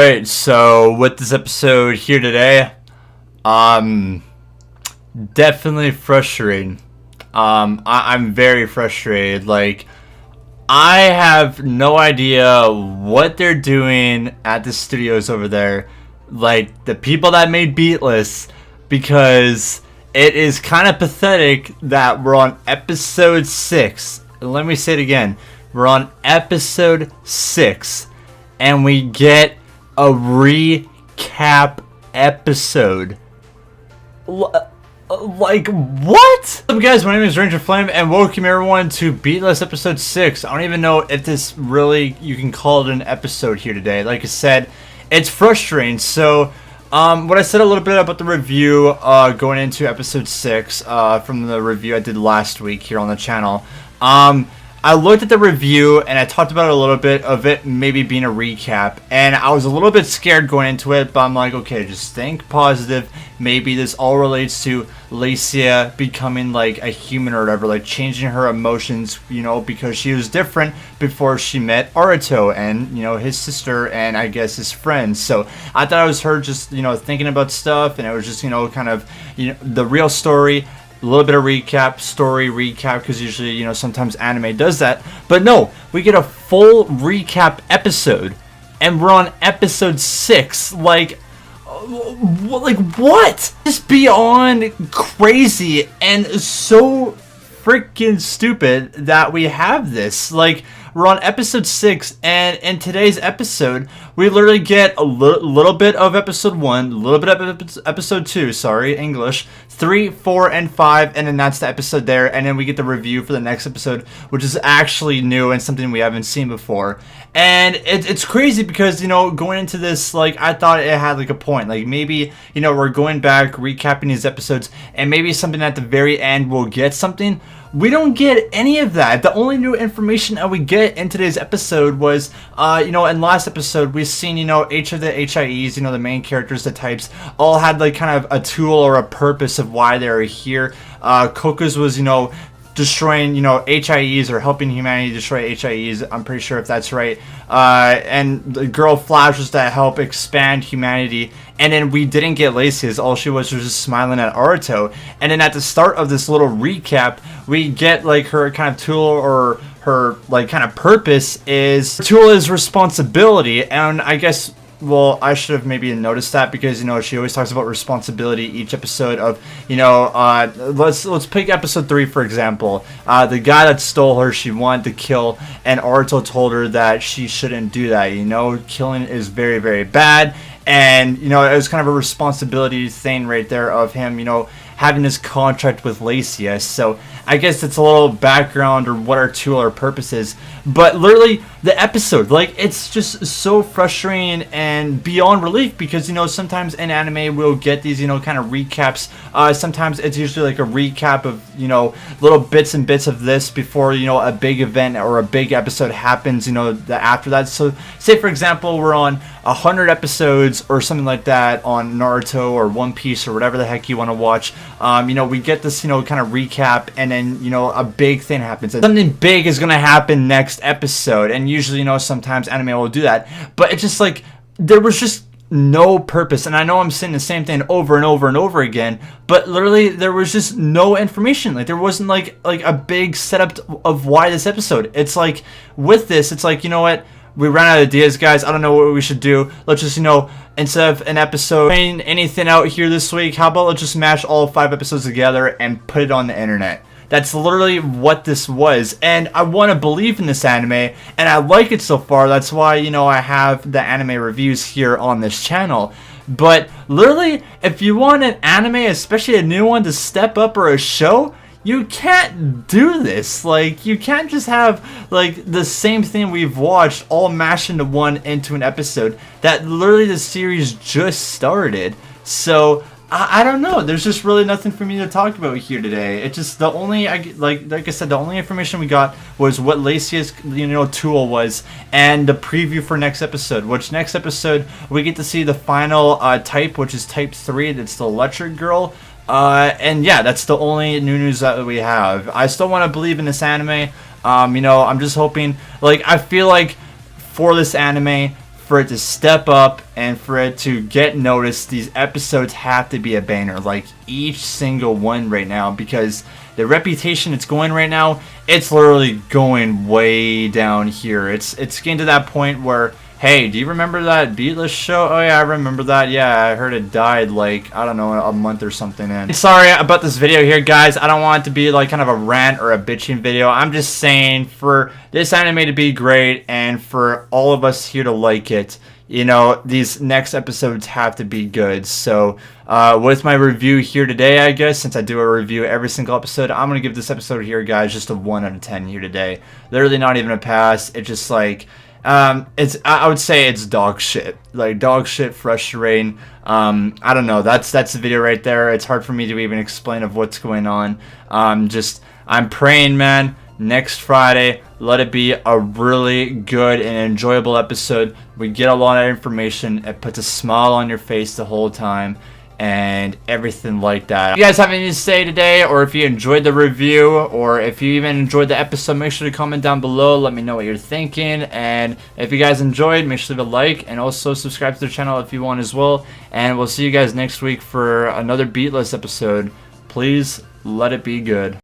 Alright, so with this episode here today, definitely frustrating. I'm very frustrated. Like, I have no idea what they're doing at the studios over there. Like, the people that made Beatless, because it is kind of pathetic that we're on episode 6. Let me say it again. We're on episode 6, and we get a recap episode. Like, what? What's up, guys? My name is Ranger Flame, and welcome everyone to Beatless episode 6. I don't even know if this really, you can call it an episode here today. Like I said, it's frustrating. So, what I said a little bit about the review going into episode 6 from the review I did last week here on the channel. I looked at the review and I talked about it a little bit of it maybe being a recap, and I was a little bit scared going into it, but I'm like, okay, just think positive. Maybe this all relates to Lacia becoming like a human or whatever, like changing her emotions, you know, because she was different before she met Arito and, you know, his sister and I guess his friends. So I thought it was her just, you know, thinking about stuff, and it was just, you know, kind of, you know, the real story. A little bit of recap, story recap, because usually, you know, sometimes anime does that. But no, we get a full recap episode, and we're on episode 6. Like what? Just beyond crazy and so freaking stupid that we have this. Like, we're on episode 6, and in today's episode, we literally get a little bit of episode 1, a little bit of episode 2, sorry, English, 3, 4, and 5, and then that's the episode there, and then we get the review for the next episode, which is actually new and something we haven't seen before. And it's crazy because, you know, going into this, like, I thought it had, like, a point. Like, maybe, you know, we're going back, recapping these episodes, and maybe something at the very end will get something. We don't get any of that. The only new information that we get in today's episode was, you know, in last episode, we've seen, you know, each of the HIEs, you know, the main characters, the types, all had, like, kind of a tool or a purpose of why they were here. Coco's was, you know, destroying, you know, HIEs or helping humanity destroy HIEs. I'm pretty sure if that's right. And the girl Flash was to help expand humanity. And then we didn't get Lacia's. All she was just smiling at Arito. And then at the start of this little recap, we get like her kind of tool or her like kind of purpose is responsibility. And I guess, well, I should have maybe noticed that because, you know, she always talks about responsibility each episode of, you know, let's pick episode 3, for example. The guy that stole her, she wanted to kill, and Arito told her that she shouldn't do that, you know, killing is very, very bad. And, you know, it was kind of a responsibility thing right there of him, you know, having this contract with Lacia. So I guess it's a little background or what our tool or purpose is. But literally the episode, like, it's just so frustrating and beyond relief because, you know, sometimes in anime we'll get these, you know, kind of recaps. Sometimes it's usually like a recap of, you know, little bits and bits of this before, you know, a big event or a big episode happens, you know, after that. So say, for example, we're on 100 episodes or something like that on Naruto or One Piece or whatever the heck you want to watch. You know, we get this, you know, kind of recap, and then, you know, a big thing happens. Something big is going to happen next episode, and usually, you know, sometimes anime will do that. But it's just like, there was just no purpose, and I know I'm saying the same thing over and over and over again, but literally there was just no information. Like, there wasn't like a big setup of why this episode. It's like, with this, it's like, you know what? We ran out of ideas, guys. I don't know what we should do. Let's just, you know, instead of an episode playing anything out here this week, how about let's just mash all 5 episodes together and put it on the internet. That's literally what this was, and I want to believe in this anime, and I like it so far. That's why, you know, I have the anime reviews here on this channel. But literally, if you want an anime, especially a new one, to step up, or a show, you can't do this. Like, you can't just have like the same thing we've watched all mashed into one into an episode that literally the series just started. So I don't know. There's just really nothing for me to talk about here today. It just, the only, like I said, the only information we got was what Lacia's, you know, tool was, and the preview for next episode. Which next episode we get to see the final type, which is type 3. That's the electric girl. And yeah, that's the only new news that we have. I still want to believe in this anime. You know, I'm just hoping, like, I feel like for this anime, for it to step up and for it to get noticed, these episodes have to be a banger, like each single one right now, because the reputation it's going right now, it's literally going way down here. It's getting to that point where, hey, do you remember that Beatless show? Oh yeah, I remember that. Yeah, I heard it died like, I don't know, a month or something in. Sorry about this video here, guys. I don't want it to be like kind of a rant or a bitching video. I'm just saying, for this anime to be great and for all of us here to like it, you know, these next episodes have to be good. So with my review here today, I guess, since I do a review every single episode, I'm going to give this episode here, guys, just a 1 out of 10 here today. Literally not even a pass. It's just like, I would say it's dog shit. Like, dog shit, frustrating. I don't know. That's the video right there. It's hard for me to even explain of what's going on. I'm praying, man, next Friday, let it be a really good and enjoyable episode. We get a lot of information. It puts a smile on your face the whole time and everything like that. If you guys have anything to say today, or if you enjoyed the review, or if you even enjoyed the episode, make sure to comment down below. Let me know what you're thinking. And if you guys enjoyed, make sure to leave a like and also subscribe to the channel if you want as well. And we'll see you guys next week for another Beatless episode. Please let it be good.